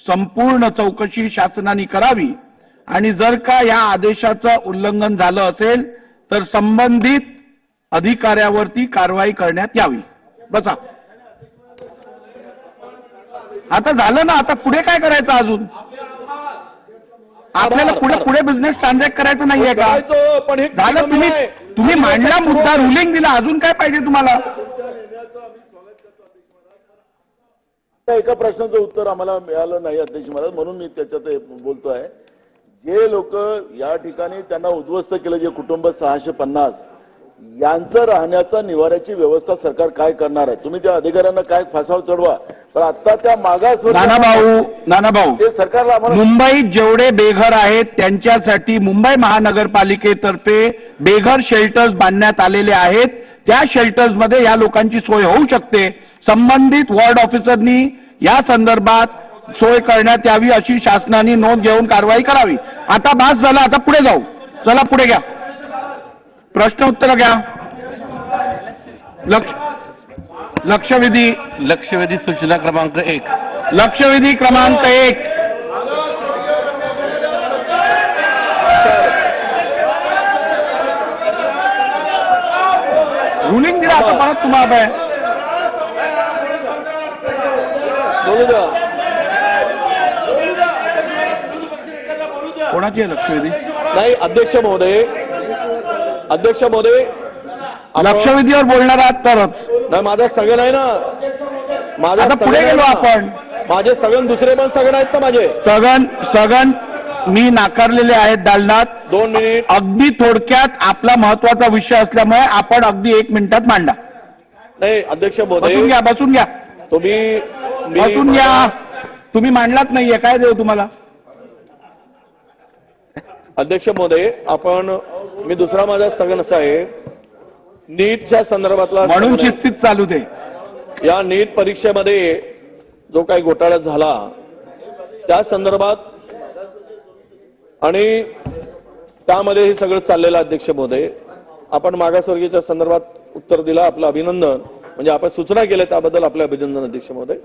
संपूर्ण चौकशी शासनाने करावी आणि जर का या आदेशाचं उल्लंघन झालं असेल तर संबंधित अधिकाऱ्यावरती कारवाई करण्यात यावी। बसा, आता झालं ना, आता पुढे काय करायचं अजून? आपल्याला पुढे बिझनेस ट्रान्झॅक्ट करायचं नाहीये का? झालं, तुम्ही मांडला मुद्दा, रुलिंग दिला, अजून काय पाहिजे तुम्हाला? एका प्रश्नाचं उत्तर आम्हाला मिळालं नाही अध्यक्ष महाराज, म्हणून मी त्याच्यात बोलतोय। जे लोक या ठिकाणी त्यांना उद्ध्वस्त केलं, जे कुटुंब 650 यांचं राहण्याचा निवाऱ्याची व्यवस्था सरकार काय करणार आहे? तुम्ही त्या अधिकाऱ्यांना काय फासावर चढवा, पण आता त्या मागास नानाभाऊ ते सरकारला मुंबईत जेवढे बेघर आहेत त्यांच्यासाठी मुंबई महानगरपालिकेतर्फे बेघर शेल्टर्स बांधण्यात आलेले आहेत। त्या शेल्टर्स मध्ये या लोकांची सोय होऊ शकते। संबंधित वॉर्ड ऑफिसरनी या संदर्भात सोय करण्यात यावी अशी शासनाने नोंद घेऊन कारवाई करावी। आता बस झालं, आता पुढे जाऊ, चला पुढे घ्या, प्रश्न उत्तर घ्या। लक्षवेधी सूचना क्रमांक 1, लक्षवेधी क्रमांक 1, रुलिंग दिला, आता परत तुम्हाला कोणाची आहे लक्षवेधी? नाही अध्यक्ष महोदय, लक्षवेधीवर बोलणार आहात तरच नाही, माझा स्थगन आहे ना, माझा आता पुढे गेलो आपण। माझे स्थगन, दुसरे पण स्थगन आहेत ना माझे स्थगन मी नाकारलेले आहेत दालनात। 2 मिनिट, अगदी थोडक्यात आपला महत्वाचा विषय असल्यामुळे आपण अगदी 1 मिनिटात मांडा। नाही अध्यक्ष महोदय, बसून घ्या तुम्ही बसून घ्या, तुम्ही मांडलाच नाहीये, काय देऊ तुम्हाला? अध्यक्ष महोदय, मी दुसरा माझा स्थगन असा आहे, नीटच्या संदर्भातला, म्हणून शिस्तीत चालू दे। या नीट परीक्षेमध्ये जो काही घोटाळा झाला त्या संदर्भात आणि त्यामध्ये हे सगळं चाललेलं अध्यक्ष महोदय, आपण मागासवर्गीयच्या संदर्भात उत्तर दिलं, आपलं अभिनंदन, म्हणजे आपण सूचना केल्या त्याबद्दल आपलं अभिनंदन अध्यक्ष महोदय।